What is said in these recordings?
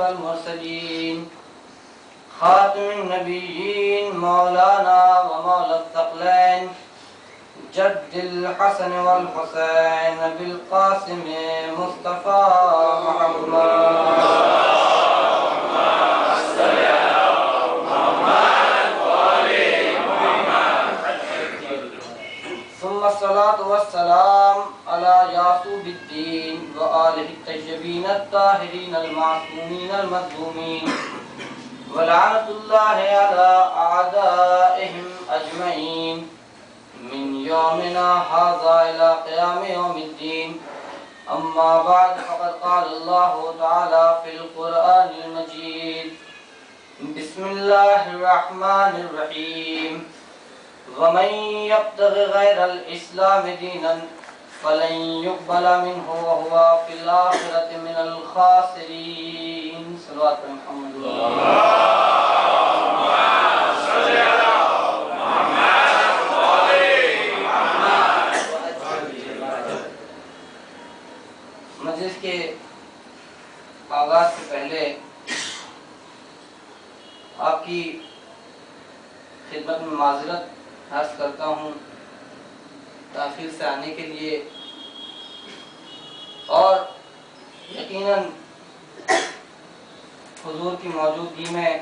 المرسلين خاتم النبيين مولانا ومولى الثقلين جد الحسن والحسين بالقاسم مصطفى محمد ثم الصلاة والسلام على يعقوب الدين وآله الطيبين الطاهرين المعصومين المظلومين ولعنة الله على أعدائهم أجمعين من يومنا هذا إلى قيام يوم الدين. أما بعد فقد قال الله تعالى في القرآن المجيد: بسم الله الرحمن الرحيم. ومن يبتغ غير الإسلام دينا فلن يقبل منه وهو في الآخرة من الخاسرين. صلوات محمد. اللهم صل على محمد وآل محمد. مجلس کے آغاز سے پہلے آپ کی خدمت میں معذرت عرض کرتا ہوں تاخیر سے آنے کے لیے، اور یقیناً حضور کی موجودگی میں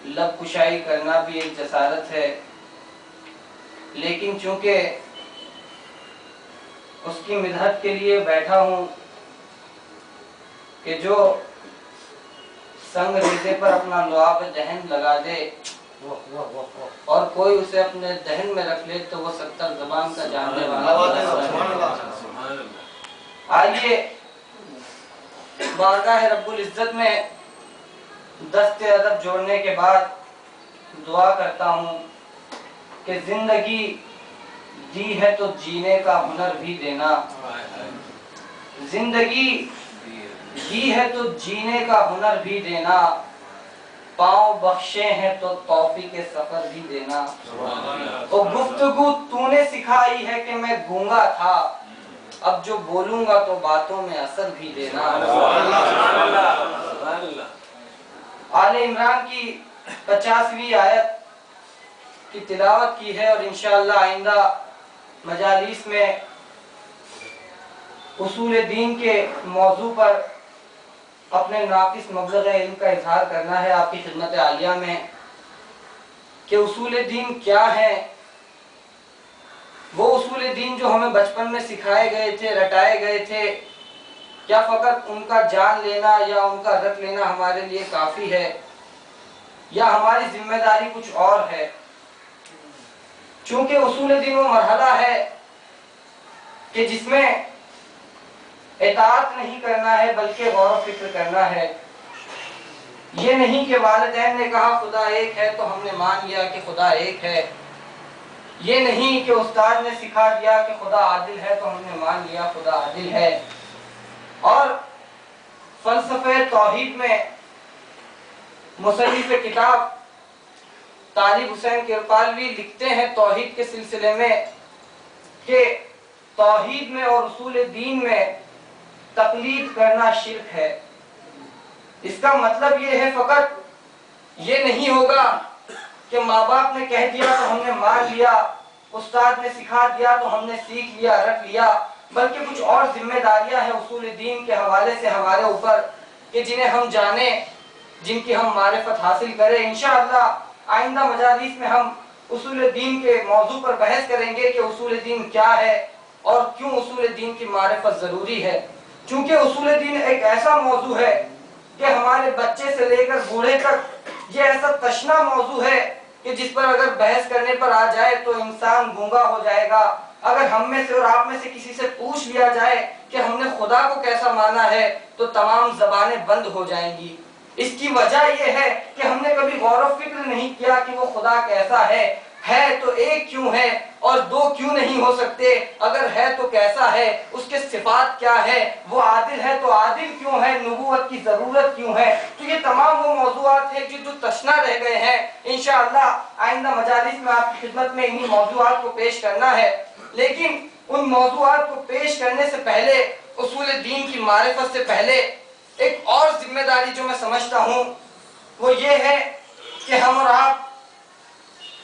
لب کشائی کرنا بھی ایک جسارت ہے، لیکن چونکہ اس کی مدحت کے لیے بیٹھا ہوں کہ جو سنگ ریزے پر اپنا لعاب دہن لگا دے اور کوئی اسے اپنے دہن میں رکھ لے تو وہ 70 زبان کا جاننے والا. آئیے بارگاہ رب العزت میں دست ادب جوڑنے کے بعد دعا کرتا ہوں کہ زندگی دی ہے تو جینے کا ہنر بھی دینا، زندگی دی ہے تو جینے کا ہنر بھی دینا، پاؤں بخشے ہیں تو توفیق سفر بھی دینا. اور گفتگو تو نے سکھائی ہے کہ میں گونگا تھا، اب جو بولوں گا تو باتوں میں اثر بھی دینا. آل عمران کی 50ویں آیت کی تلاوت کی ہے، اور انشاءاللہ آئندہ مجالس میں اصول دین کے موضوع پر اپنے ناقص مبلغ علم کا اظہار کرنا ہے آپ کی خدمت عالیہ میں کہ اصول دین کیا ہے. وہ اصول دین جو ہمیں بچپن میں سکھائے گئے تھے، رٹائے گئے تھے، کیا فقط ان کا جان لینا یا ان کا رٹ لینا ہمارے لیے کافی ہے، یا ہماری ذمہ داری کچھ اور ہے؟ چونکہ اصول دین وہ مرحلہ ہے کہ جس میں اطاعت نہیں کرنا ہے بلکہ غور و فکر کرنا ہے. یہ نہیں کہ والدین نے کہا خدا ایک ہے تو ہم نے مان لیا کہ خدا ایک ہے، یہ نہیں کہ استاد نے سکھا دیا کہ خدا عادل ہے تو ہم نے مان لیا خدا عادل ہے. اور فلسفہ توحید میں مصنف کتاب طالب حسین کرپالوی لکھتے ہیں توحید کے سلسلے میں کہ توحید میں اور اصول دین میں تقلید کرنا شرک ہے. اس کا مطلب یہ ہے فقط یہ نہیں ہوگا کہ ماں باپ نے کہہ دیا تو ہم نے مان لیا، استاد نے سکھا دیا تو ہم نے سیکھ لیا، رٹ لیا، بلکہ کچھ اور ذمہ داریاں ہیں اصول دین کے حوالے سے ہمارے اوپر کہ جنہیں ہم جانیں، جن کی ہم معرفت حاصل کریں. انشاءاللہ آئندہ مجالس میں ہم اصول دین کے موضوع پر بحث کریں گے کہ اصول دین کیا ہے اور کیوں اصول دین کی معرفت ضروری ہے. چونکہ اصول دین ایک ایسا موضوع ہے کہ ہمارے بچے سے لے کر بوڑھے تک یہ ایسا تشنا موضوع ہے کہ جس پر اگر بحث کرنے پر آ جائے تو انسان گونگا ہو جائے گا. اگر ہم میں سے اور آپ میں سے کسی سے پوچھ لیا جائے کہ ہم نے خدا کو کیسا مانا ہے تو تمام زبانیں بند ہو جائیں گی. اس کی وجہ یہ ہے کہ ہم نے کبھی غور و فکر نہیں کیا کہ وہ خدا کیسا ہے تو ایک کیوں ہے اور دو کیوں نہیں ہو سکتے، اگر ہے تو کیسا ہے، اس کے صفات کیا ہے، وہ عادل ہے تو عادل کیوں ہے، نبوت کی ضرورت کیوں ہے. تو یہ تمام وہ موضوعات ہیں جو تشنا رہ گئے ہیں. انشاءاللہ آئندہ مجالس میں آپ کی خدمت میں انہی موضوعات کو پیش کرنا ہے. لیکن ان موضوعات کو پیش کرنے سے پہلے، اصول دین کی معرفت سے پہلے ایک اور ذمہ داری جو میں سمجھتا ہوں وہ یہ ہے کہ ہم اور آپ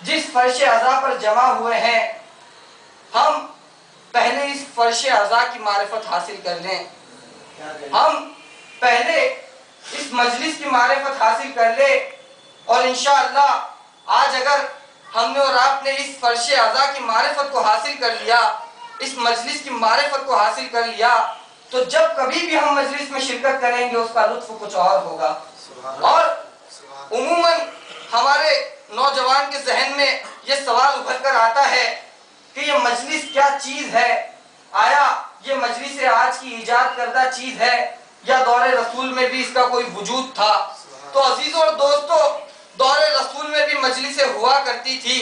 جس فرش اعضاء پر جمع ہوئے ہیں ہم پہلے اس فرش اعضاء کی معرفت حاصل کر لیں. ہم پہلے اس مجلس کی معرفت حاصل کر لے اور انشاءاللہ آج اگر ہم نے اور آپ نے اس فرش اعضاء کی معرفت کو حاصل کر لیا, اس مجلس کی معرفت کو حاصل کر لیا, تو جب کبھی بھی ہم مجلس میں شرکت کریں گے اس کا لطف کچھ اور ہوگا. اور عموماً ہمارے نوجوان کے ذہن میں یہ سوال ابھر کر آتا ہے کہ یہ مجلس کیا چیز ہے, آیا یہ مجلس آج کی ایجاد کردہ چیز ہے یا دور رسول میں بھی اس کا کوئی وجود تھا؟ تو عزیزوں اور دوستو, دور رسول میں بھی مجلسیں ہوا کرتی تھی,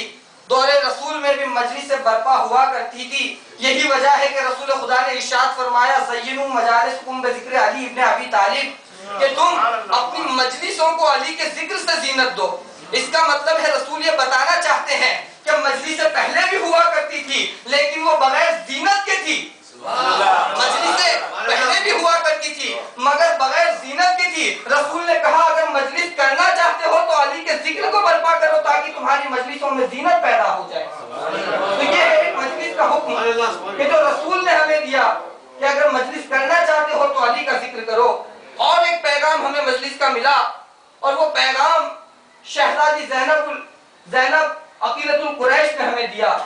دور رسول میں بھی مجلسیں برپا ہوا کرتی تھی. یہی وجہ ہے کہ رسول خدا نے ارشاد فرمایا زینوا مجالسکم بذکر علی ابن ابی طالب, کہ تم اپنی مجلسوں کو علی کے ذکر سے زینت دو. اس کا مطلب ہے رسول یہ بتانا چاہتے ہیں کہ مجلسیں پہلے بھی ہوا کرتی تھی لیکن وہ بغیر زینت کے تھی. مجلسیں پہلے بھی ہوا کرتی تھی مگر بغیر زینت کی تھی. رسول نے کہا اگر مجلس کرنا چاہتے ہو تو علی کے ذکر کو برپا کرو تاکہ تمہاری مجلسوں میں زینت پیدا ہو جائے. تو یہ ہے ایک مجلس کا حکم کہ جو رسول نے ہمیں دیا کہ اگر مجلس کرنا چاہتے ہو تو علی کا ذکر کرو. اور ایک پیغام ہمیں مجلس کا ملا اور وہ پیغام شہزادی زینب عقیلۃ القریش نے ہمیں دیا.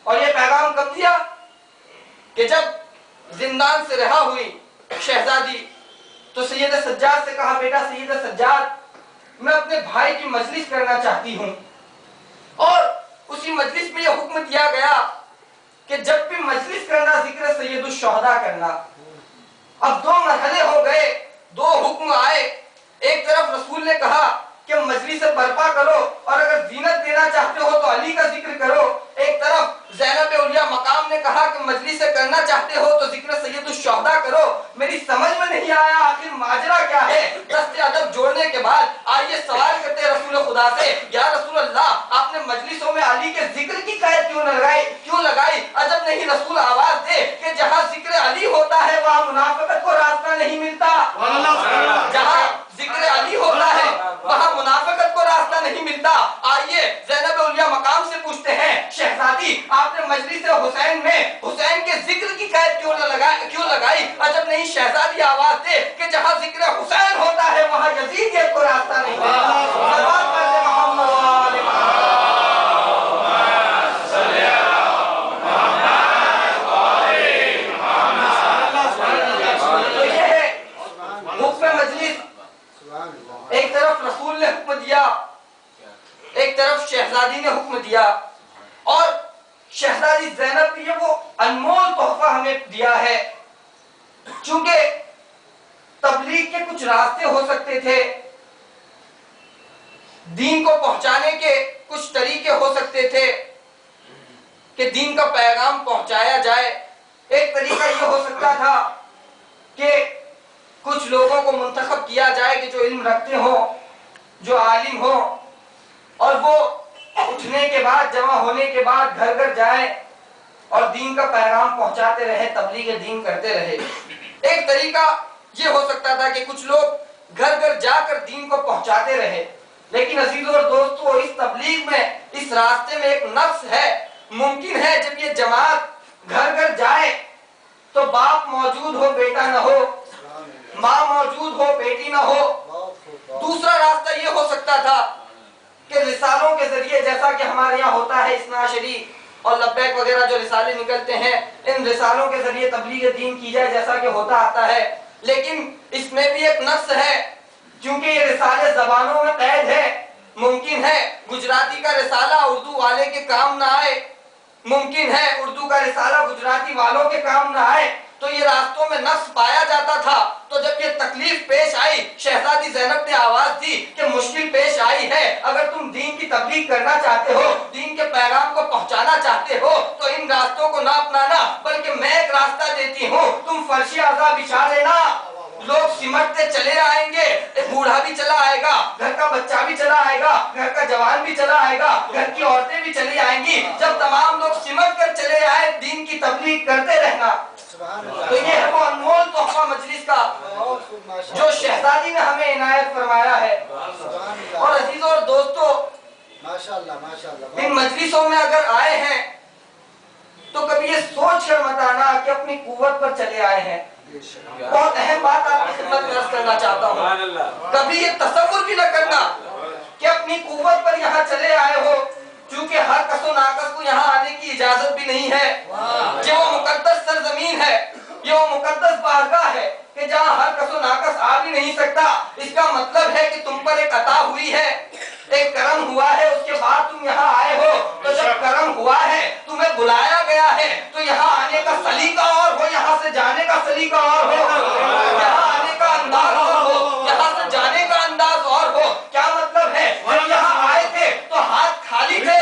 اور یہ پیغام کب دیا کہ جب زندان سے رہا ہوئی شہزادی تو سید سجاد سے کہا بیٹا سید سجاد میں اپنے بھائی کی مجلس کرنا چاہتی ہوں. اور اسی مجلس میں یہ حکم دیا گیا کہ جب بھی مجلس کرنا ذکر سید الشہداء کرنا. اب دو مرحلے ہو گئے, دو حکم آئے. ایک طرف رسول نے کہا کہ مجلس برپا کرو اور اگر زینت دینا چاہتے ہو تو علی کا ذکر کرو. ایک طرف زینب اولیاء مقام نے کہا کہ مجلس کرنا چاہتے ہو تو ذکر سید الشہداء کرو. میری سمجھ میں نہیں آیا آخر ماجرا کیا ہے. دست ادب جوڑنے کے بعد آئیے سوال کرتے ہیں رسول خدا سے, یا رسول اللہ آپ نے مجلسوں میں علی کے ذکر کی قید کیوں لگائی؟ عجب نہیں رسول آواز دے کہ جہاں ذکر علی ہوتا ہے وہاں منافقت کو راستہ نہیں ملتا. جہاں ذکر علی ہوتا ہے وہاں منافقت کو راستہ نہیں ملتا. آئیے زینب اولیاء مقام سے پوچھتے ہیں شہزادی آپ نے مجلس حسین میں حسین کے ذکر کی قید کیوں لگائی؟ عجب نہیں شہزادی آواز دے کہ جہاں ذکر حسین ہوتا ہے وہاں یزیدیت کو راستہ نہیں ملتا. سلام کرتے محمد وآل محمد. تو یہ ہے حکم مجلس. ایک طرف رسول نے حکم دیا, ایک طرف شہزادی نے حکم دیا. اور شہزادی زینب نے وہ انمول تحفہ ہمیں دیا ہے. چونکہ تبلیغ کے کچھ راستے ہو سکتے تھے, دین کو پہنچانے کے کچھ طریقے ہو سکتے تھے کہ دین کا پیغام پہنچایا جائے. ایک طریقہ یہ ہو سکتا تھا کہ کچھ لوگوں کو منتخب کیا جائے کہ جو علم رکھتے ہوں, جو عالم ہوں, اور وہ اٹھنے کے بعد جمع ہونے کے بعد گھر گھر جائیں اور دین کا پیغام پہنچاتے رہے, تبلیغ دین کرتے رہے. ایک طریقہ یہ ہو سکتا تھا کہ کچھ لوگ گھر گھر جا کر دین کو پہنچاتے رہے. لیکن عزیزوں اور دوستو اس تبلیغ میں اس راستے میں ایک نقص ہے. ممکن ہے جب یہ جماعت گھر گھر جائے تو باپ موجود ہو بیٹا نہ ہو, ماں موجود ہو بیٹی نہ ہو. دوسرا راستہ یہ ہو سکتا تھا کہ رسالوں کے ذریعے, جیسا کہ ہمارے یہاں ہوتا ہے اثنا عشری اور لبیک وغیرہ جو رسالے نکلتے ہیں, ان رسالوں کے ذریعے تبلیغ دین کی جائے جیسا کہ ہوتا آتا ہے. لیکن اس میں بھی ایک نقص ہے کیونکہ یہ رسالے زبانوں میں قید ہے. ممکن ہے گجراتی کا رسالہ اردو والے کے کام نہ آئے, ممکن ہے اردو کا رسالہ گجراتی والوں کے کام نہ آئے. تو یہ راستوں میں نقص پایا جاتا تھا. تو جب یہ تکلیف پیش آئی, شہزادی زینب نے آواز دی کہ مشکل پیش آئی ہے, اگر تم دین کی تبلیغ کرنا چاہتے ہو, دین کے پیغام کو پہنچانا چاہتے ہو تو ان راستوں کو نہ اپنانا, بلکہ میں ایک راستہ دیتی ہوں, تم فرش اعضاء بچھا لینا. لوگ سمٹتے چلے آئیں گے, بوڑھا بھی چلا آئے گا, گھر کا بچہ بھی چلا آئے گا, گھر کا جوان بھی چلا آئے گا, گھر کی عورتیں بھی چلی آئیں گی. جب تمام لوگ سمٹ کر چلے آئے, دین کی تبلیغ کرتے رہنا. تو یہ ہے وہ انمول تحفہ مجلس کا. جو شہزادی نے ہمیں عنایت فرمایا ہے۔ اور عزیزوں اور دوستوں، ان مجلسوں میں اگر آئے ہیں تو کبھی یہ سوچ کر مت آنا کہ اپنی قوت پر چلے آئے ہیں۔ بہت اہم بات آپ کی خدمت میں عرض کرنا چاہتا ہوں، کبھی یہ تصور بھی نہ کرنا کہ اپنی قوت پر یہاں چلے آئے ہو، چونکہ ہر کس و ناقص کو یہاں آنے کی اجازت بھی نہیں ہے۔ یہ وہ مقدس سرزمین ہے، یہ وہ مقدس بارگاہ ہے کہ جہاں ہر کس و ناقص آ بھی نہیں سکتا۔ اس کا مطلب ہے کہ تم پر ایک عطا ہوئی ہے، ایک کرم ہوا ہے، اس کے بعد تم یہاں آئے ہو۔ تو جب کرم ہوا ہے، تمہیں بلایا گیا ہے، تو یہاں آنے کا سلیقہ اور ہو، یہاں سے جانے کا سلیقہ اور ہو، یہاں آنے کا انداز اور ہو، یہاں سے جانے کا انداز اور ہو۔ کیا مطلب ہے؟ جب یہاں آئے تھے تو ہاتھ خالی تھے،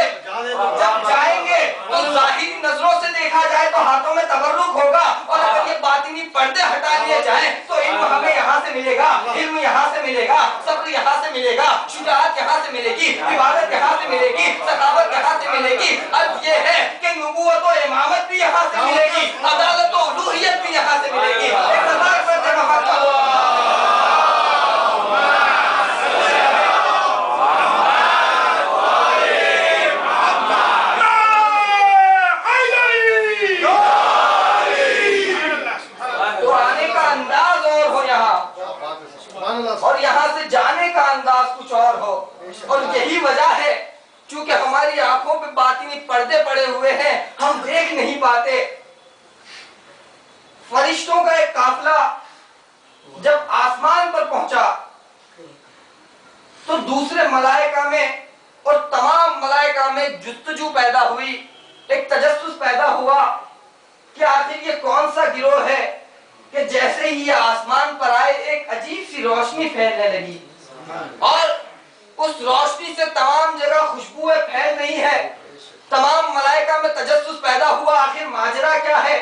جب جائیں گے تو ظاہری نظروں سے دیکھا جائے تو ہاتھوں میں تبرک ہوگا، اور اگر یہ باطنی پردے ہٹا لیے جائیں تو علم ہمیں یہاں سے ملے گا، علم یہاں سے ملے گا، صبر یہاں سے ملے گا، شجاعت یہاں سے ملے گی، عبادت یہاں سے ملے گی، سخاوت یہاں سے ملے گی۔ اب یہ ہے کہ نبوت و امامت بھی یہاں سے ملے گی، عدالت و الوہیت بھی یہاں سے ملے گی۔ ایک ہزار پردے محبت اور یہاں سے جانے کا انداز کچھ اور ہو۔ اور یہی وجہ ہے چونکہ ہماری آنکھوں پہ باطنی پردے پڑے ہوئے ہیں، ہم دیکھ نہیں پاتے۔ فرشتوں کا ایک قافلہ جب آسمان پر پہنچا تو دوسرے ملائکہ میں اور تمام ملائکہ میں جستجو پیدا ہوئی، ایک تجسس پیدا ہوا کہ آخر یہ کون سا گروہ ہے کہ جیسے ہی یہ آسمان پر آئے ایک عجیب سی روشنی پھیلنے لگی، اور اس روشنی سے تمام جگہ خوشبوئیں پھیل رہی ہے۔ تمام ملائکہ میں تجسس پیدا ہوا، آخر ماجرا کیا ہے؟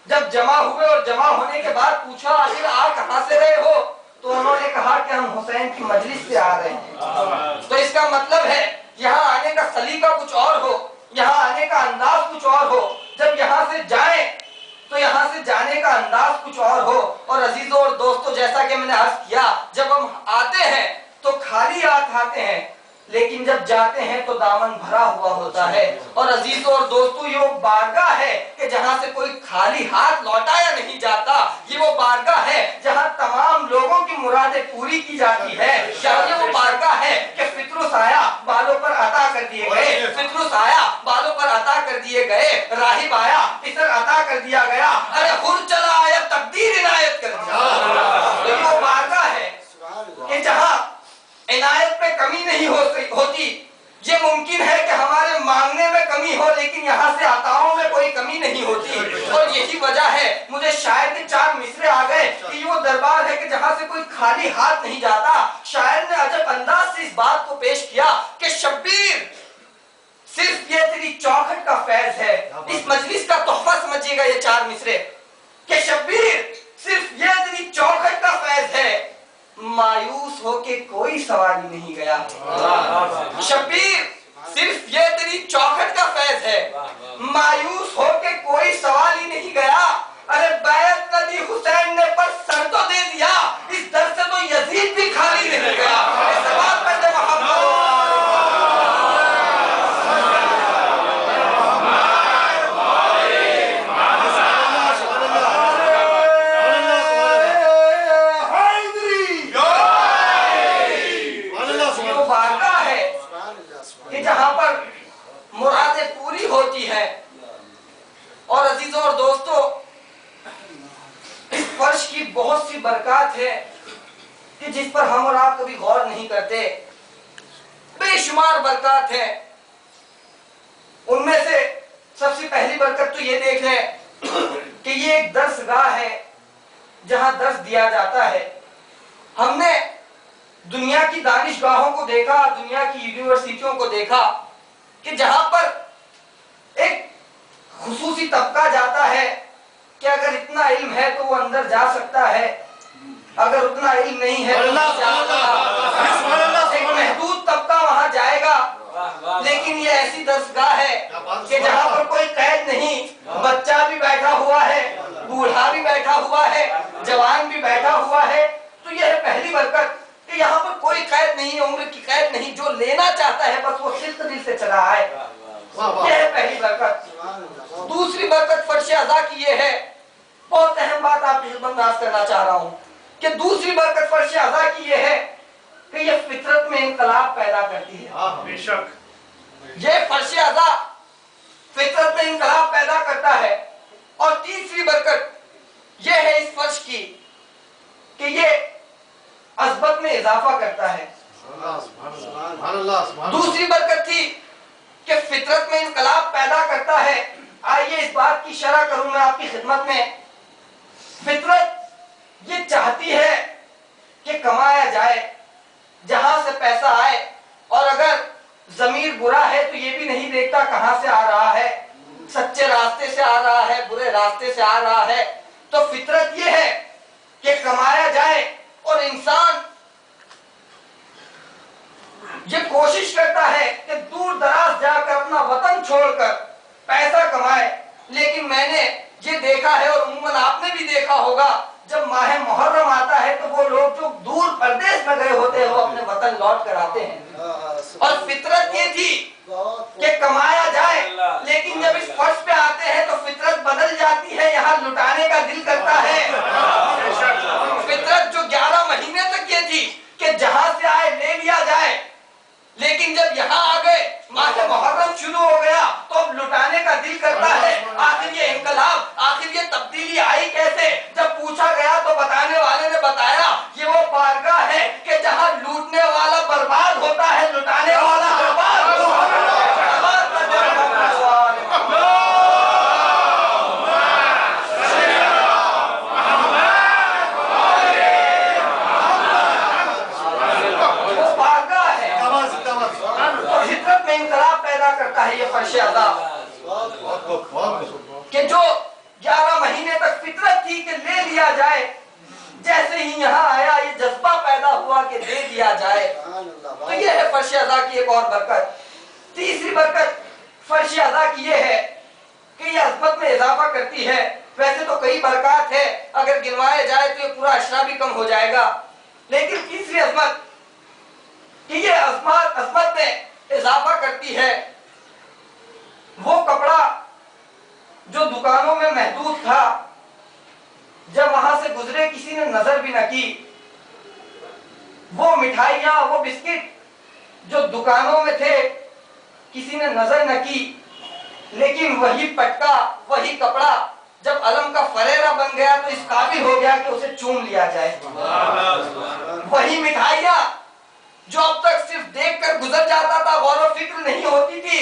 جب جمع ہوئے اور جمع ہونے کے بعد پوچھا آخر آ کہاں سے رہے ہو، تو انہوں نے کہا کہ ہم حسین کی مجلس سے آ رہے ہیں۔ تو اس کا مطلب ہے یہاں آنے کا سلیقہ کچھ اور ہو، یہاں آنے کا انداز کچھ اور ہو، جب یہاں سے جائیں تو یہاں سے جانے کا انداز کچھ اور ہو۔ اور عزیزوں اور دوستوں، جیسا کہ میں نے عرض کیا، جب ہم آتے ہیں تو خالی ہاتھ آتے ہیں، لیکن جب جاتے ہیں تو دامن بھرا ہوا ہوتا ہے۔ اور عزیزوں اور دوستوں، یہ وہ بارگاہ ہے کہ جہاں سے کوئی خالی ہاتھ لوٹایا نہیں جاتا، یہ وہ بارگاہ ہے جہاں تمام لوگوں کی مرادیں پوری کی جاتی ہے۔ یہ وہ بارگاہ ہے کہ فطر و سایہ بالوں پر عطا کر دیے گئے، فطر و سایہ بالوں پر عطا کر دیے گئے، راہب آیا فطر عطا کر دیا گیا، ارے حر چلا آیا تقدیر عنایت کر دیا۔ یہ وہ بارگاہ ہے کہ جہاں عنایت پہ کمی نہیں ہوتی۔ یہ ممکن ہے کہ ہمارے مانگنے میں کمی ہو، لیکن یہاں سے عطاؤں میں کوئی کمی نہیں ہوتی۔ اور یہی وجہ ہے، مجھے شاعر کے چار مصرے آ گئے کہ یہ وہ دربار ہے کہ جہاں سے کوئی خالی ہاتھ نہیں جاتا۔ شاعر نے عجب انداز سے اس بات کو پیش کیا کہ شبیر صرف یہ تیری چوکھٹ کا فیض ہے۔ اس مجلس کا تحفہ سمجھیے گا یہ چار مصرے کہ شبیر صرف یہ تیری چوکھٹ کا فیض ہے، مایوس ہو کے کوئی سوال ہی نہیں گیا۔ شبیر صرف یہ تیری چوکھٹ کا فیض ہے، مایوس ہو کے کوئی سوال ہی نہیں گیا۔ ارے بیعت نہ دی حسین نے پر سر تو دے دیا، اس در سے تو یزید بھی خالی نہیں گیا۔ سوال پڑھتے محمد جہاں پر مرادیں پوری ہوتی ہیں۔ اور عزیزوں اور دوستوں، اس فرش کی بہت سی برکات ہے کہ جس پر ہم اور آپ کبھی غور نہیں کرتے۔ بے شمار برکات ہیں، ان میں سے سب سے پہلی برکت تو یہ دیکھ لیں کہ یہ ایک درس گاہ ہے جہاں درس دیا جاتا ہے۔ ہم نے دنیا کی دانشگاہوں کو دیکھا، دنیا کی یونیورسٹیوں کو دیکھا کہ جہاں پر ایک خصوصی طبقہ جاتا ہے کہ اگر اتنا علم ہے تو وہ اندر جا سکتا ہے، اگر اتنا علم نہیں ہے تو نہیں جا سکتا۔ ایک محدود طبقہ وہاں جائے گا، لیکن یہ ایسی درسگاہ ہے کہ جہاں پر کوئی قید نہیں، بچہ بھی بیٹھا ہوا ہے، بوڑھا بھی بیٹھا ہوا ہے، جوان بھی بیٹھا ہوا ہے۔ تو یہ کوئی قید نہیں، عمر کی قید نہیں، جو لینا چاہتا ہے بس وہ صدق دل سے چلا آئے. یہ ہے پہلی برکت. دوسری برکت فرش عزا کی یہ ہے، بہت اہم بات آپ کی خدمت میں عرض کرنا چاہ رہا ہوں کہ دوسری برکت فرش عزا کی یہ ہے کہ یہ فطرت میں انقلاب پیدا کرتی ہے. بے شک. یہ فرش عزا فطرت میں انقلاب پیدا کرتا ہے. اور تیسری برکت یہ ہے اس فرش کی کہ یہ عظمت میں اضافہ کرتا ہے. دوسری برکت تھی کہ فطرت میں انقلاب پیدا کرتا ہے. آئیے اس بات کی شرح کروں میں آپ کی خدمت میں. فطرت یہ چاہتی ہے کہ کمایا جائے، جہاں سے پیسہ آئے، اور اگر ضمیر برا ہے تو یہ بھی نہیں دیکھتا کہاں سے آ رہا ہے، سچے راستے سے آ رہا ہے، برے راستے سے آ رہا ہے. تو فطرت یہ ہے کہ کمایا جائے، اور انسان یہ کوشش کرتا ہے کہ دور دراز جا کر اپنا وطن چھوڑ کر پیسہ کمائے. لیکن میں نے یہ دیکھا ہے، اور عموماً آپ نے بھی دیکھا ہوگا، جب ماہ محرم آتا ہے تو وہ لوگ جو دور پردیش میں گئے ہوتے ہیں وہ اپنے وطن لوٹ کر آتے ہیں. اور فطرت یہ تھی کہ کمایا جائے، لیکن جب اس فرش پہ آتے ہیں تو فطرت بدل جاتی ہے، یہاں لٹانے کا دل کرتا ہے. فطرت جو 11 مہینے تک یہ تھی کہ جہاں سے آئے لے لیا جائے، لیکن جب یہاں آ گئے، ماہ محرم شروع ہو گیا تو اب لٹانے کا دل کرتا ہے. آخر یہ انقلاب، آخر یہ تبدیلی آئی کیسے؟ جب پوچھا گیا تو بتانے والے نے بتایا یہ وہ بارگاہ ہے کہ جہاں لوٹنے والا برباد ہوتا ہے، لٹانے والا آباد ہوتا ہے. انقلاب پیدا کرتا ہے یہ فرش عزا کہ جو 11 مہینے تک فطرت تھی کہ لے لیا جائے، جیسے ہی یہاں آیا یہ جذبہ پیدا ہوا کہ دے دیا جائے. تو یہ ہے فرش عزا کی ایک اور برکت. تیسری برکت فرش عزا کی یہ ہے کہ یہ عظمت میں اضافہ کرتی ہے. ویسے تو کئی برکات ہے، اگر گنوائے جائے تو یہ پورا اشرا بھی کم ہو جائے گا، لیکن تیسری عظمت کہ یہ عظمت میں اضافہ کرتی ہے. وہ کپڑا جو دکانوں میں محدود تھا، جب وہاں سے گزرے کسی نے نظر بھی نہ کی. وہ مٹھائیاں، وہ بسکٹ جو دکانوں میں تھے کسی نے نظر نہ کی، لیکن وہی پٹکا، وہی کپڑا جب علم کا فریرہ بن گیا تو اس قابل ہو گیا کہ اسے چوم لیا جائے. وہی مٹھائیاں جو اب تک صرف دیکھ کر گزر جاتا تھا، غور و فکر نہیں ہوتی تھی،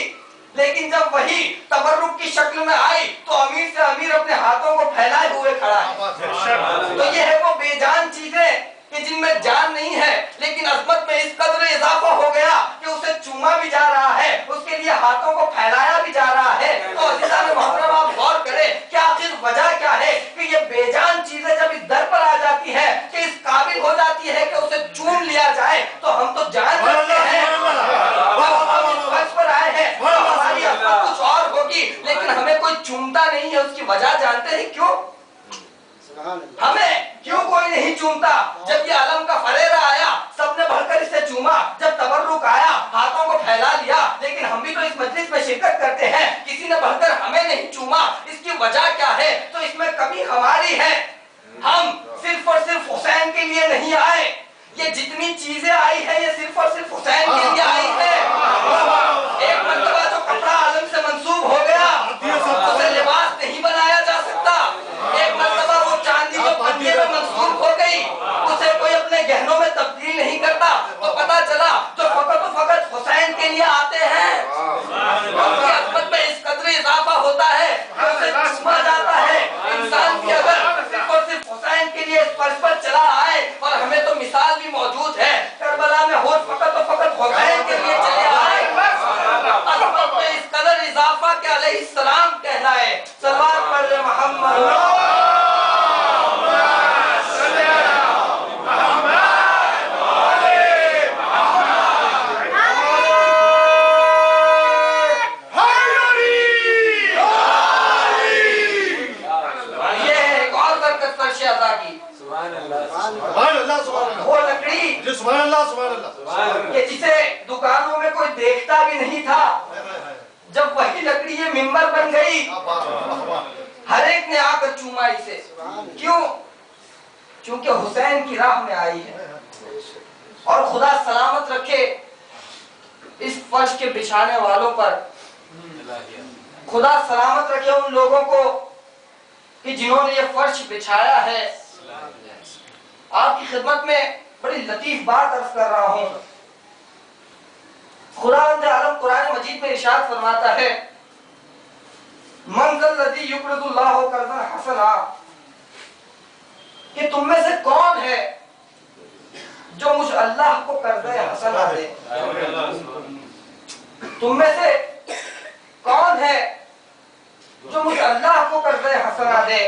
لیکن جب وہی تبرک کی شکل میں آئی تو امیر سے امیر اپنے ہاتھوں کو پھیلائے ہوئے کھڑا ہے. تو یہ ہے وہ بے جان چیزیں کہ جن میں جان نہیں ہے، لیکن عظمت میں اس قدر اضافہ ہو گیا کہ اسے چوما بھی جا رہا ہے، اس کے لیے ہاتھوں کو پھیلایا بھی جا رہا ہے. تو عزیزان محترم آپ غور کریں کہ آخر وجہ کیا ہے کہ یہ بے جان چیزیں جب اس در پر آ جاتی ہے کہ اس قابل ہو جاتی ہے کہ اسے چوم لیا جائے، تو ہم تو جان سکتے ہیں فرش پر آئے ہیں، ہماری عظمت کچھ اور ہوگی، لیکن ہمیں کوئی چومتا نہیں ہے. اس کی وجہ جانتے ہیں کیوں؟ ہمیں کیوں کوئی نہیں چومتا؟ جب یہ علم کا فریرہ آیا سب نے بڑھ کر اسے چوما، جب تبرک آیا ہاتھوں کو پھیلا لیا، لیکن ہم بھی تو اس مجلس میں شرکت کرتے ہیں، کسی نے بڑھ کر ہمیں نہیں چوما. اس کی وجہ کیا ہے؟ تو اس میں کمی ہماری ہے. ہم صرف اور صرف حسین کے لیے نہیں آئے. یہ جتنی چیزیں آئی ہیں یہ صرف اور صرف حسین کے لیے آئی ہے. ایک مرتبہ جو کپڑا عالم سے منسوب ہو گیا اسے لباس نہیں بنایا جا سکتا. ایک مرتبہ وہ چاندی جو پنجے میں منسوب ہو گئی اسے کوئی اپنے گہنوں میں تبدیل نہیں کرتا. تو پتا چلا جو فقط و فقط حسین کے لیے آتے ہیں ان کی عظمت میں اس قدر اضافہ ہوتا ہے کہ اسے چوما جاتا ہے. انسان کی اگر صرف اور صرف حسین کے لیے اس فرش پر چلا آئے، اور ہمیں تو مثال بھی موجود ہے، کربلا میں ہو فقط و فقط حسین کے لیے چلے آئے، عظمت میں اس قدر اضافہ کہ علیہ السلام کہلائے. صلوات پر محمد. محمد کہ جسے دکانوں میں کوئی دیکھتا بھی نہیں تھا، جب وہی لکڑی یہ ممبر بن گئی ہر ایک نے آ کر چوما اسے. کیوں؟ چونکہ حسین کی راہ میں آئی ہے. اور خدا سلامت رکھے اس فرش کے بچھانے والوں پر، خدا سلامت رکھے ان لوگوں کو کہ جنہوں نے یہ فرش بچھایا ہے. آپ کی خدمت میں بڑی لطیف بات عرض کر رہا ہوں. خداوند عالم قرآن مجید میں ارشاد فرماتا ہے من ذا الذی یقرض اللہ قرضا حسنا، کہ تم میں سے کون ہے جو مجھ اللہ کو قرض حسنا دے. تم میں سے کون ہے جو مجھ اللہ کو قرض حسنا دے.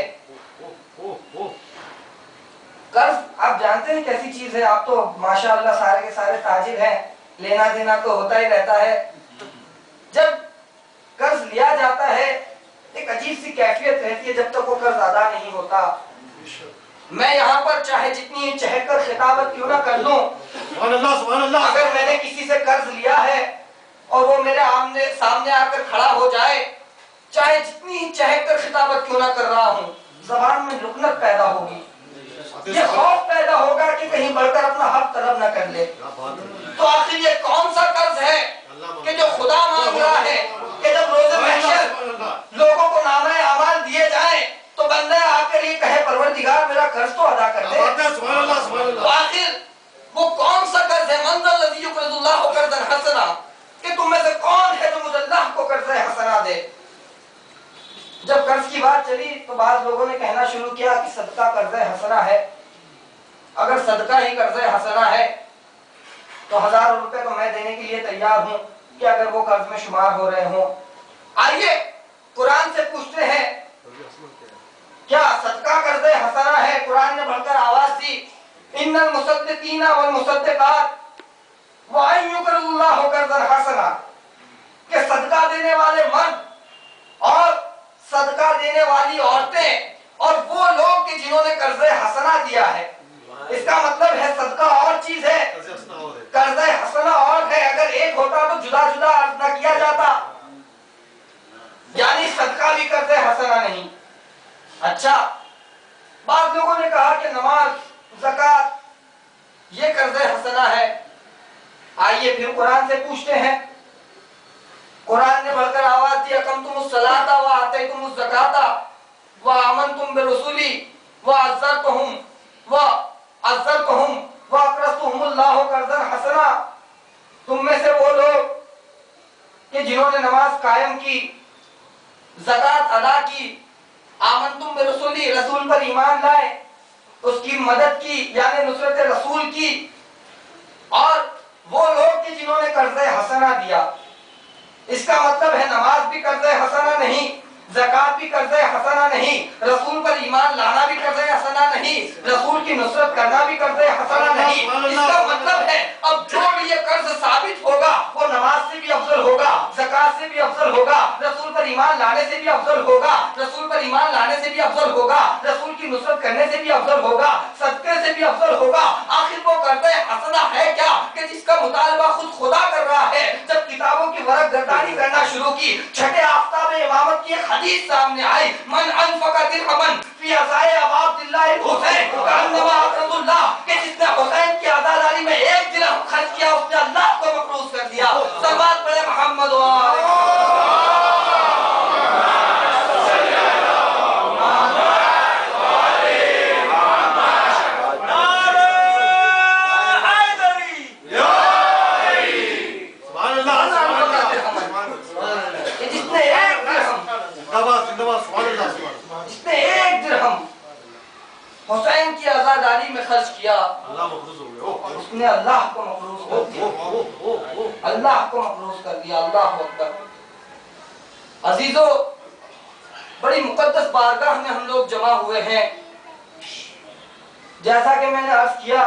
قرض آپ جانتے ہیں کیسی چیز ہے. آپ تو ماشاءاللہ سارے کے سارے تاجر ہیں، لینا دینا تو ہوتا ہی رہتا ہے. جب قرض لیا جاتا ہے ایک عجیب سی کیفیت رہتی ہے جب تک وہ قرض ادا نہیں ہوتا. میں یہاں پر چاہے جتنی چہک کر خطابت کیوں نہ کر لوں، اگر میں نے کسی سے قرض لیا ہے اور وہ میرے سامنے آ کر کھڑا ہو جائے، چاہے جتنی چہک کر خطابت کیوں نہ کر رہا ہوں، زبان میں لکنت پیدا ہوگی. یہ خوف پیدا ہوگا کہ کہیں بڑھ کر اپنا حق طلب نہ کر لے. تو آخر یہ کون سا قرض ہے کہ جو خدا مانگ رہا ہے کہ جب روز محشر لوگوں کو نامہ اعمال دیے جائیں تو بندہ آ کر یہ کہے پروردگار میرا قرض تو ادا کر دے. تو آخر وہ کون سا قرض ہے؟ من ذا الذی یقرض اللہ قرضا حسنا، کہ تم میں سے کون ہے جو مجھ اللہ کو قرض حسنا دے. جب قرض کی بات چلی تو بعض لوگوں نے کہنا شروع کیا کہ صدقہ قرض حسنا ہے. اگر صدقہ ہی قرض حسنا ہے تو 1000 روپے تو میں دینے کے لیے تیار ہوں کہ اگر وہ قرض میں شمار ہو رہے ہوں. آئیے قرآن سے پوچھتے ہیں کیا صدقہ قرض حسنا ہے؟ قرآن نے بڑھ کر آواز دی ان المصدقین والمصدقات وان یقرضوا اللہ قرضا حسنا، کہ صدقہ دینے والے مرد اور صدقہ دینے والی عورتیں اور وہ لوگ کہ جنہوں نے قرض حسنا دیا ہے. اس کا مطلب ہے صدقہ اور چیز ہے، قرض حسنا اور ہے. اگر ایک ہوتا تو جدا جدا عرض نہ کیا جاتا. یعنی صدقہ بھی قرض حسنا نہیں. اچھا، بعض لوگوں نے کہا کہ نماز زکوٰۃ یہ قرض حسنا ہے. آئیے پھر قرآن سے پوچھتے ہیں. قرآن نے بڑھ کر آواز دی اقمتم الصلاۃ وآتیتم الزکاۃ وآمنتم برسولی وعزرتہم وأقرضتم اللہ قرضا حسنا. تم میں سے وہ لوگ کہ جنہوں نے نماز قائم کی، زکوٰۃ ادا کی، آمنتم برسولی رسول پر ایمان لائے، اس کی مدد کی یعنی نصرت رسول کی، اور وہ لوگ کہ جنہوں نے قرض حسنا دیا. اس کا مطلب ہے نماز بھی قرض حسنا نہیں، زکوٰۃ بھی قرض حسنا نہیں، رسول پر ایمان لانا بھی قرض حسنا نہیں، رسول کی نصرت کرنا بھی قرض حسنا نہیں. اس کا مطلب ہے اب جو بھی یہ قرض ثابت ہوگا وہ نماز سے بھی افضل ہوگا، زکوٰۃ سے بھی افضل ہوگا، رسول پر ایمان لانے سے بھی افضل ہوگا، رسول پر ایمان لانے سے بھی افضل ہوگا، رسول کی نصرت کرنے سے بھی افضل ہوگا، صدقے سے بھی افضل ہوگا. آخر وہ قرض حسنا ہے کیا کہ جس کا مطالبہ خود خدا کر رہا ہے؟ جب کتابوں کی ورق گردانی کرنا شروع کی، چھٹے آفتاب امامت کی ایک حدیث سامنے آئی من انفق درہما فی عزاء ابا عبداللہ الحسین کانما اقرض اللہ، کہ جس نے حسین کی عزاداری میں 1 درہم خرچ کیا اس نے اللہ کو مقروض کر دیا. صلوات پڑھے محمد و حسین کی عزاداری میں خرچ کیا، اس نے اللہ کو مقروض کر دیا. اللہ کو مقروض کر دیا. اللہ اکبر. عزیزو، بڑی مقدس بارگاہ میں ہم لوگ جمع ہوئے ہیں. جیسا کہ میں نے عرض کیا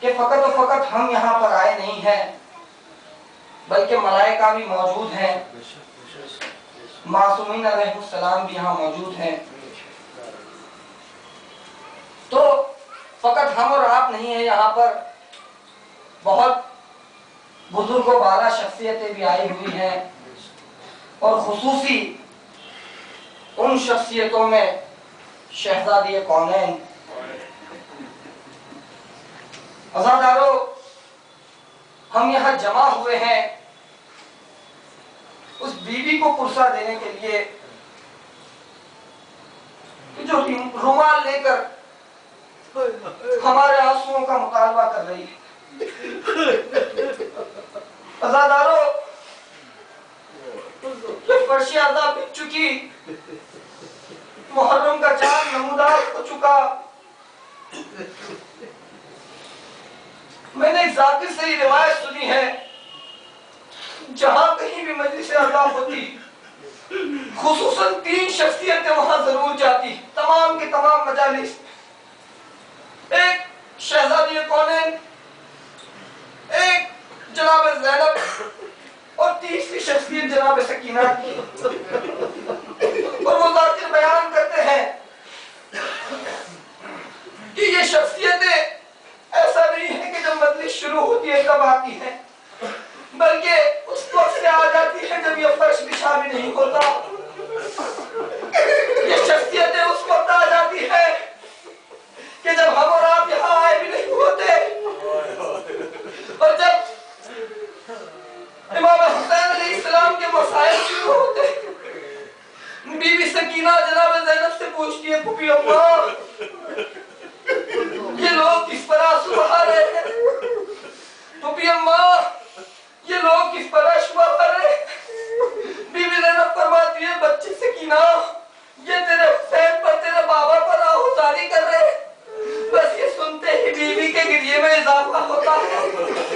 کہ فقط و فقط ہم یہاں پر آئے نہیں ہیں بلکہ ملائکہ بھی موجود ہیں، معصومین علیہ السلام بھی یہاں موجود ہیں. تو فقط ہم اور آپ نہیں ہیں یہاں پر، بہت بزرگ و بالا شخصیتیں بھی آئی ہوئی ہیں، اور خصوصی ان شخصیتوں میں شہزادی کونین۔ عزادارو، ہم یہاں جمع ہوئے ہیں اس بیوی کو پرسا دینے کے لیے جو رومال لے کر ہمارے آنسوؤں کا مطالبہ کر رہی ہے۔ عزادارو، یہ فرش عذاب بک چکی، محرم کا چاند نمودار ہو چکا۔ میں نے ایک ذاکر سے یہ روایت سنی ہے، جہاں کہیں بھی مجلس عذاب ہوتی خصوصاً 3 شخصیتیں وہاں ضرور جاتی، تمام کے تمام مجالس۔ ایک شہزادی کونین، ایک جناب زینب، اور تیسری شخصیت جناب سکینہ۔ اور وہ ذاکر بیان کرتے ہیں کہ یہ شخصیتیں ایسا نہیں ہے کہ جب مجلس شروع ہوتی ہے تب آتی ہیں، بلکہ اس وقت سے آ جاتی ہے جب یہ فرش بچھا بھی نہیں ہوتا۔ یہ شخصیتیں اس وقت آ جاتی ہے کہ جب ہم اور آپ یہاں آئے بھی نہیں ہوتے، اور جب امام حسین علیہ السلام کے مسائل شروع ہوتے، بی بی سکینہ جناب زینب سے پوچھتی ہے، پھوپھی اماں، یہ لوگ کس پر آنسو بہا رہے ہیں؟ پھوپھی اماں، یہ لوگ کس پر اشک بہا رہے ہیں؟ بی بی زینب فرماتی ہے، بچی سکینہ، یہ تیرے حسین پر، تیرے بابا پر آہوزاری کر رہے ہیں۔ بس یہ سنتے ہی بیوی کے گریے میں اضافہ ہوتا ہے،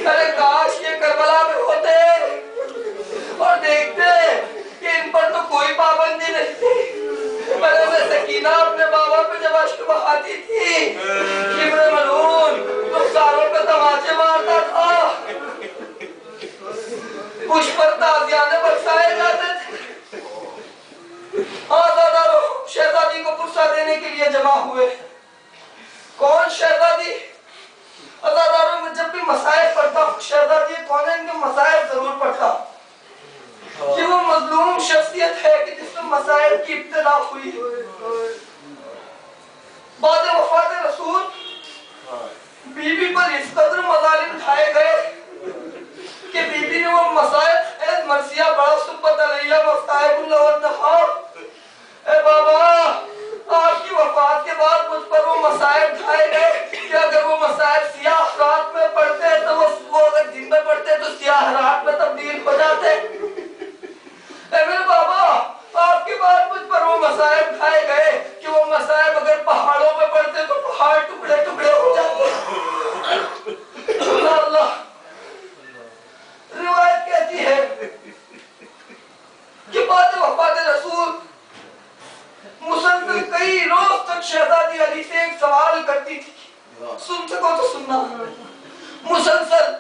ارے کاش یہ کربلا میں ہوتے اور دیکھتے کہ ان پر تو کوئی پابندی نہیں تھی، ارے میں سکینہ اپنے بابا پہ جب اشک بہاتی تھی، کبر ملعون رخساروں پہ تماچے مارتا تھا، کچھ پر تازیانے برسائے جاتے تھے۔ عزادارو، شہزادی کو پرسا دینے کے لیے جمع ہوئے۔ کون شہزادی؟ عزادارو، میں جب بھی مسائل پڑھتا ہوں شہزادی کونین کے مسائل ضرور پڑھتا ہوں۔ یہ وہ مظلوم شخصیت ہے کہ جس میں مسائل کی ابتدا ہوئی۔ بعد وفات رسول بی بی پر اس قدر مظالم ڈھائے گئے کہ بی بی نے وہ مسائل اے مرثیہ بڑا سبت علیہ مفتائب اللہ والنہار، اے بابا، آپ کی وفات کے بعد مجھ پر وہ مسائل ڈھائے گئے کہ اگر وہ مسائل سیاہ رات میں پڑھتے تو وہ اگر دن میں پڑھتے تو سیاہ رات میں تبدیل ہو جاتے۔ اے میرے بابا، آپ کے بعد مجھ پر وہ مسائل ڈھائے گئے کہ وہ مسائل اگر پہاڑوں میں پڑھتے تو پہاڑ ٹکڑے ٹکڑے ہو جاتے۔ اللہ اللہ، روایت کہتی ہے کہ بعد وفات رسول مسلسل کئی روز تک شہزادی علی سے ایک سوال کرتی تھی، سن سکو تو سننا۔ مسلسل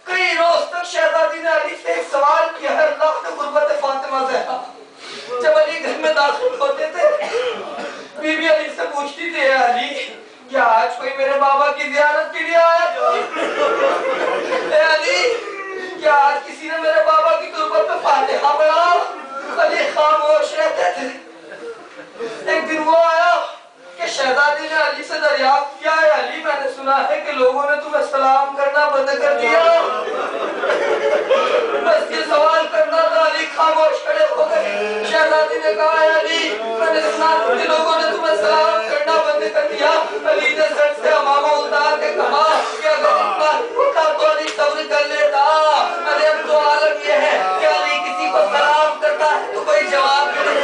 کئی روز تک شہزادی نے علی سے ایک سوال کیا ہے، اللہ نے غربت فاطمہ زہرا۔ جب علی گھر میں داخل ہوتے تھے، بی بی علی سے پوچھتی تھی، اے علی، کیا آج کوئی میرے بابا کی زیارت کے لیے آیا تھا؟ اے علی، کیا آج کسی نے میرے بابا کی غربت پہ فاتحہ پڑھا؟ علی خاموش رہتے تھے۔ ایک دن وہ آیا کہ شہزادی نے علی سے دریافت کیا، اے علی، میں نے سنا ہے کہ لوگوں نے تمہیں سلام کرنا بند کر دیا۔ بس یہ سوال کرنا تھا، علی خاموش کھڑے ہو گئے۔ شہزادی نے کہا، اے علی، میں نے سنا ہے کہ لوگوں نے تمہیں سلام کرنا بند کر دیا۔ علی نے سر سے امامہ اتار کے کہا کہ اگر اتنا ہوتا تو علی صبر کر لیتا۔ ارے اب تو عالم یہ ہے کہ علی کسی کو سلام کرتا ہے تو کوئی جواب نہیں۔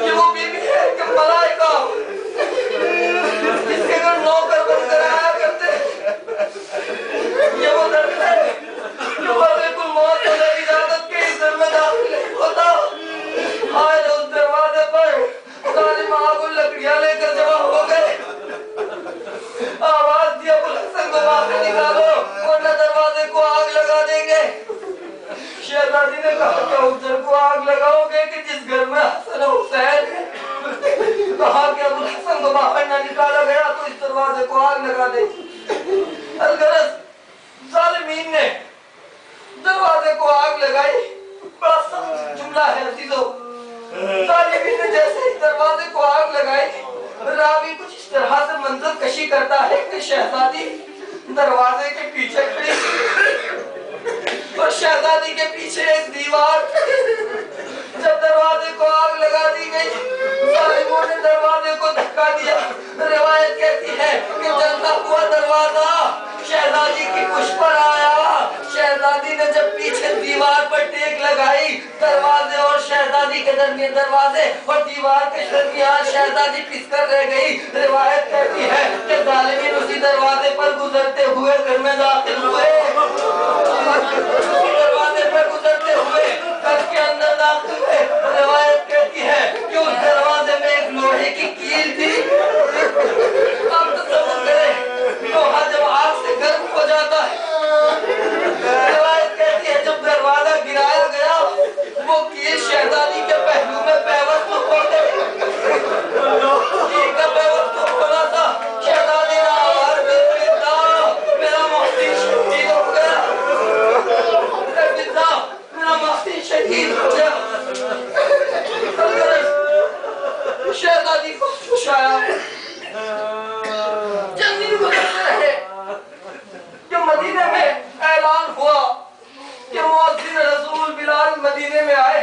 یہ وہ بیوی ہے کہ ملائکہ جس کے گھر نوکر بن کر آیا کرتے، یہ وہ درد ہے جو ملک الموت اگر اجازت کے اس در میں داخل نہیں ہوتا۔ آج اس دروازے پر ظالم آگ لکڑیاں لے کر جمع ہو گئے، آواز دیا ابوالحسن کو باہر نکالو ورنہ دروازے کو آگ لگا دیں گے۔ شہزادی نے کہا کہ اس در کو آگ لگاؤ گے کہ جس گھر میں حسن عزیزوں، ظالمین نے جیسے ہی دروازے کو آگ لگائی، راوی کچھ اس طرح سے منظر کشی کرتا ہے کہ شہزادی دروازے کے پیچھے کھڑی اور شہزادی کے پیچھے ایک دیوار۔ جب دروازے کو آگ لگا دی گئی، ظالموں نے دروازے کو دھکا دیا۔ روایت کہتی ہے کہ جلتا ہوا دروازہ شہزادی کی پشت پر آیا۔ شہزادی نے جب پیچھے دیوار پر ٹیک لگائی، دروازے اور شہزادی کے درمیان، دروازے اور دیوار کے درمیان شہزادی پس کر رہ گئی۔ روایت کہتی ہے کہ ظالمین اسی دروازے پر گزرتے ہوئے گھر میں داخل ہوئے، اسی دروازے پر گزرتے ہوئے گھر کے اندر داخل ہوئے۔ روایت کہتی ہے کہ اس دروازے میں ایک لوہے کی کیل تھی۔ آپ تصور کریں، لوہا جب آگ سے گرم ہو جاتا ہے، روایت کہتی ہے جب دروازہ گرایا گیا، وہ کیل شہزادی کے پہلو میں پیوست ہو گئی۔ کیل کا پیوست ہونا تھا، شہزادی نے آواز دی، میرا محسن شہید ہو گیا، میرا محسن شہید ہو گیا۔ شہزادی کو ہوش آیا، چند دن گزرتے رہے کہ مدینے میں اعلان ہوا کہ مؤذن رسول بلال مدینے میں آئے،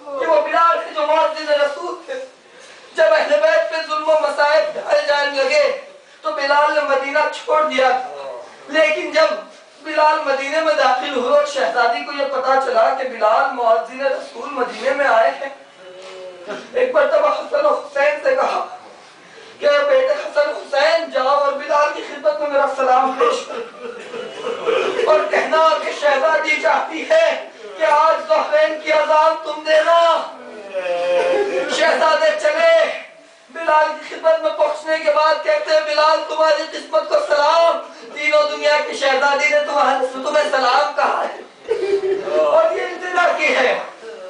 کہ وہ بلال تھے جو مؤذن رسول تھے۔ جب اہل بیت پہ ظلم و مصائب ڈھائے جانے لگے تو بلال نے مدینہ چھوڑ دیا، لیکن جب بلال مدینے میں داخل ہوئے اور شہزادی کو یہ پتا چلا کہ بلال مؤذن رسول مدینے میں آئے ہیں، ایک مرتبہ حسن و حسین سے کہا کہ بیٹے حسن حسین جاؤ اور بلال کی خدمت میں میرا سلام پیش کرو اور کہنا کہ شہزادی چاہتی ہے کہ آج ظہرین کی اذان تم دینا۔ شہزادے چلے، بلال کی خدمت میں پہنچنے کے بعد کہتے ہیں بلال تمہاری قسمت کو سلام، تینوں دنیا کی شہزادی نے تمہیں سلام کہا ہے اور یہ التجا کی ہے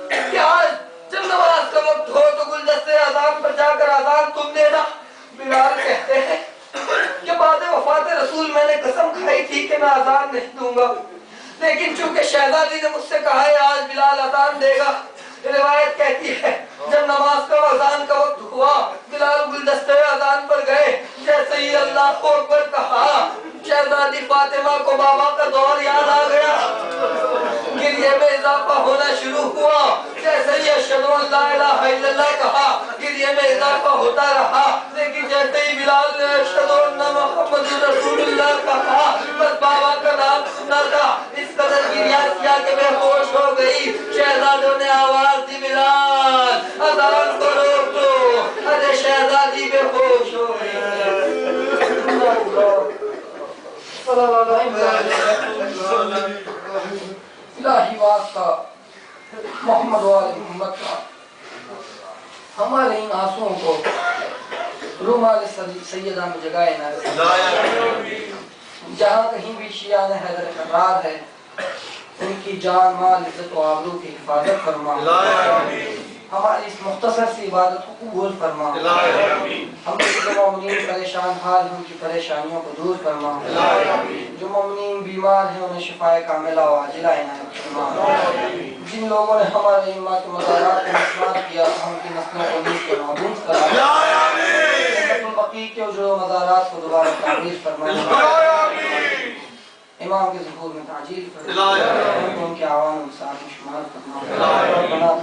کہ آج جب نماز کا وقت ہو تو گلدستے اذان پر جا کر اذان تم دینا۔ بلال کہتے ہیں کہ بعد وفات رسول میں نے قسم کھائی تھی کہ میں اذان نہیں دوں گا، لیکن چونکہ شہزادی نے مجھ سے کہا ہے آج بلال اذان دے گا۔ روایت کہتی ہے جب نماز کا اذان کا وقت ہوا، بلال گلدستے اذان پر گئے، جیسے ہی اللہ اکبر کہا، شہزادی فاطمہ کو بابا کا دور یاد آ گیا، گریے میں اضافہ ہونا شروع ہوا۔ جیسے ہی اشہد ان لا الہ الا اللہ کہا، گریے میں اضافہ ہوتا رہا، لیکن جیسے ہی بلال نے اشہد ان محمد رسول اللہ کہا، بس بابا کا نام سنا تھا، اس قدر گریہ کیا کہ میں ہوش ہو گئی۔ شہزادوں نے آواز دی بلال اذان کو روک دو، ارے شہزادی بے ہوش ہو گئی۔ الہی واسطہ محمد و آل محمد کا، ہمارے ان آنسوؤں کو رومال سیدہ میں جگائے نہ رکھے۔ جہاں کہیں بھی شیعان حیدر قرار ہے، ان کی جان مال عزت و آبرو کی حفاظت فرما، ہماری اس مختصر سی عبادت کو قبول فرما، ہم جو مومنین پریشان حال ہیں ان کی پریشانیوں کو دور فرما، جو مومنین بیمار ہیں انہیں شفاء کاملہ و عاجلہ عنایت فرما، جن لوگوں نے ہمارے ائمہ کے مزارات کو مسمار کیا ہم کی نسلوں کو نیز کے معبود کرا، بقی کے اجر و مزارات کو دوبارہ تعمیر فرما، امام کے ظہور میں تعجیل فرما، ان کے عوام و مساعد شمار فرما،